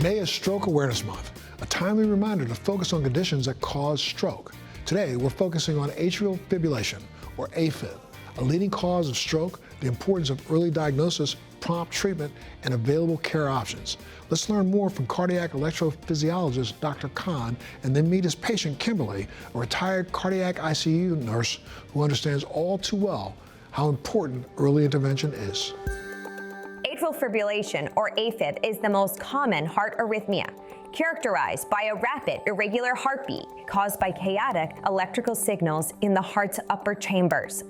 May is Stroke Awareness Month, a timely reminder to focus on conditions that cause stroke. Today, we're focusing on atrial fibrillation, or AFib, a leading cause of stroke, the importance of early diagnosis, prompt treatment, and available care options. Let's learn more from cardiac electrophysiologist Dr. Khan, and then meet his patient, Kimberly, a retired cardiac ICU nurse who understands all too well how important early intervention is. Atrial fibrillation, or AFib, is the most common heart arrhythmia, characterized by a rapid, irregular heartbeat caused by chaotic electrical signals in the heart's upper chambers.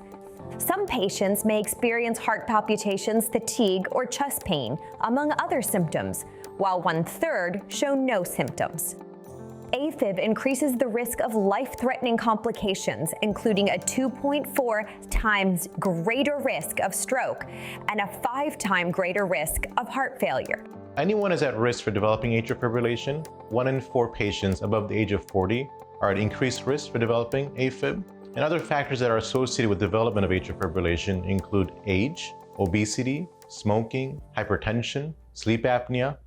Some patients may experience heart palpitations, fatigue, or chest pain, among other symptoms, while 1/3 show no symptoms. AFib increases the risk of life-threatening complications, including a 2.4 times greater risk of stroke and a 5 times greater risk of heart failure. Anyone is at risk for developing atrial fibrillation. 1 in 4 patients above the age of 40 are at increased risk for developing AFib. And other factors that are associated with development of atrial fibrillation include age, obesity, smoking, hypertension, sleep apnea.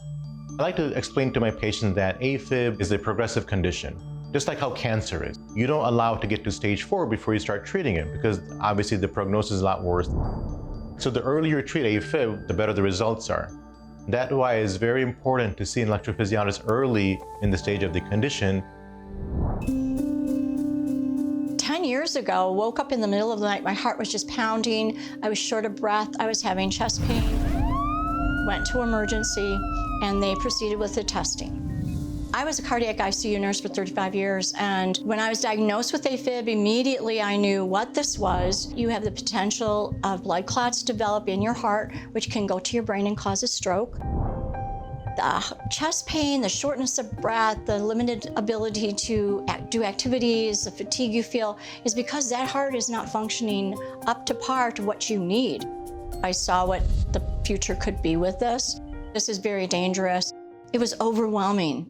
I like to explain to my patients that AFib is a progressive condition, just like how cancer is. You don't allow it to get to stage 4 before you start treating it, because obviously the prognosis is a lot worse. So the earlier you treat AFib, the better the results are. That's why it's very important to see an electrophysiologist early in the stage of the condition. 10 years ago, woke up in the middle of the night, my heart was just pounding, I was short of breath, I was having chest pain. Went to emergency, and they proceeded with the testing. I was a cardiac ICU nurse for 35 years, and when I was diagnosed with AFib, immediately I knew what this was. You have the potential of blood clots develop in your heart, which can go to your brain and cause a stroke. The chest pain, the shortness of breath, the limited ability to do activities, the fatigue you feel, is because that heart is not functioning up to par to what you need. I saw what the future could be with this. This is very dangerous. It was overwhelming.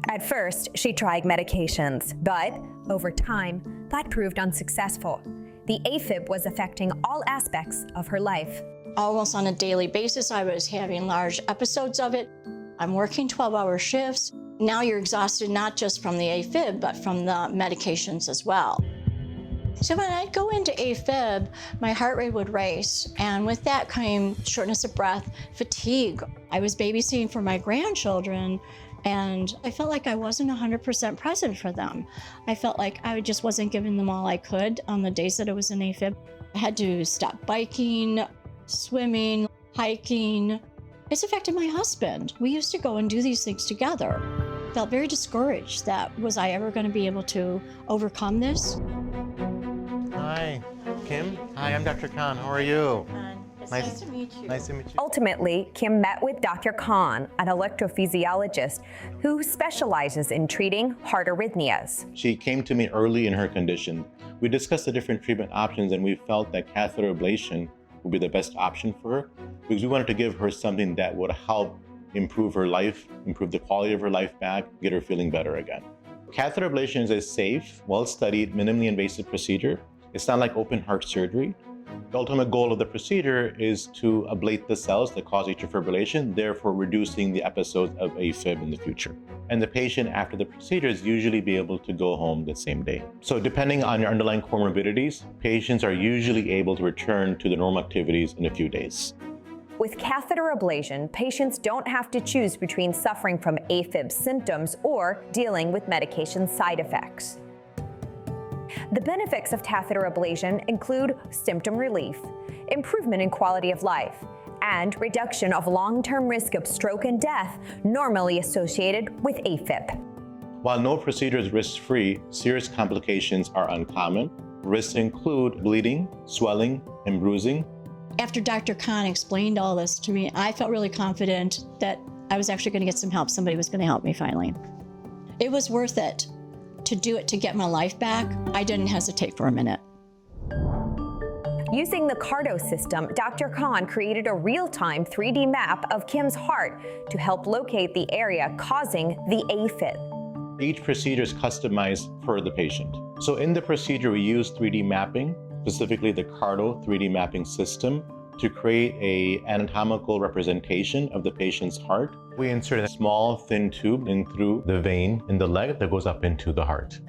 At first, she tried medications, but over time, that proved unsuccessful. The AFib was affecting all aspects of her life. Almost on a daily basis, I was having large episodes of it. I'm working 12-hour shifts. Now you're exhausted not just from the AFib, but from the medications as well. So when I'd go into AFib, my heart rate would race, and with that came shortness of breath, fatigue. I was babysitting for my grandchildren, and I felt like I wasn't 100% present for them. I felt like I just wasn't giving them all I could on the days that I was in AFib. I had to stop biking, swimming, hiking. It's affected my husband. We used to go and do these things together. Felt very discouraged that was I ever going to be able to overcome this? Hi, Kim. Hi, I'm Dr. Khan. How are you? Nice to meet you. Nice to meet you. Ultimately, Kim met with Dr. Khan, an electrophysiologist who specializes in treating heart arrhythmias. She came to me early in her condition. We discussed the different treatment options, and we felt that catheter ablation would be the best option for her, because we wanted to give her something that would help improve her life, improve the quality of her life back, get her feeling better again. Catheter ablation is a safe, well-studied, minimally invasive procedure. It's not like open heart surgery. The ultimate goal of the procedure is to ablate the cells that cause atrial fibrillation, therefore reducing the episodes of AFib in the future. And the patient after the procedure is usually be able to go home the same day. So depending on your underlying comorbidities, patients are usually able to return to the normal activities in a few days. With catheter ablation, patients don't have to choose between suffering from AFib symptoms or dealing with medication side effects. The benefits of catheter ablation include symptom relief, improvement in quality of life, and reduction of long-term risk of stroke and death normally associated with AFib. While no procedure is risk-free, serious complications are uncommon. Risks include bleeding, swelling, and bruising. After Dr. Khan explained all this to me, I felt really confident that I was actually going to get some help. Somebody was going to help me finally. It was worth it to do it to get my life back. I didn't hesitate for a minute. Using the CARTO system, Dr. Khan created a real-time 3D map of Kim's heart to help locate the area causing the AFib. Each procedure is customized for the patient. So in the procedure, we use 3D mapping, specifically the CARTO 3D mapping system, to create an anatomical representation of the patient's heart. We insert a small, thin tube in through the vein in the leg that goes up into the heart.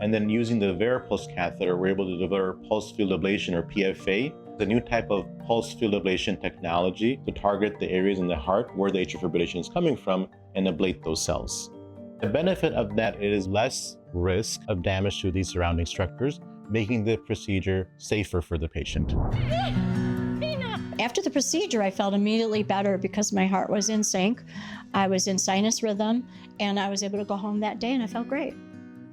And then using the VARIPULSE catheter, we're able to deliver pulse field ablation, or PFA, the new type of pulse field ablation technology to target the areas in the heart where the atrial fibrillation is coming from and ablate those cells. The benefit of that is less risk of damage to these surrounding structures, making the procedure safer for the patient. After the procedure, I felt immediately better because my heart was in sync, I was in sinus rhythm, and I was able to go home that day and I felt great.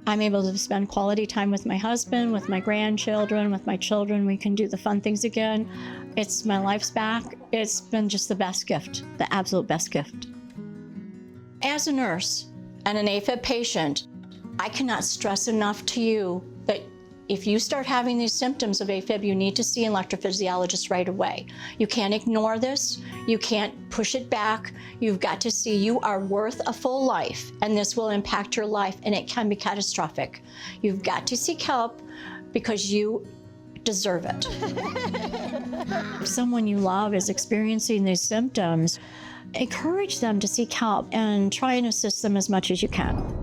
I'm able to spend quality time with my husband, with my grandchildren, with my children. We can do the fun things again. It's my life's back. It's been just the best gift, the absolute best gift. As a nurse and an AFib patient, I cannot stress enough to you that if you start having these symptoms of AFib, you need to see an electrophysiologist right away. You can't ignore this. You can't push it back. You've got to see you are worth a full life, and this will impact your life, and it can be catastrophic. You've got to seek help because you deserve it. If someone you love is experiencing these symptoms, encourage them to seek help and try and assist them as much as you can.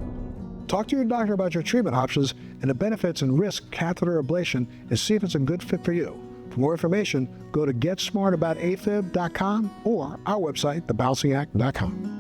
Talk to your doctor about your treatment options and the benefits and risks catheter ablation, and see if it's a good fit for you. For more information, go to getsmartaboutafib.com or our website, thebouncingAct.com.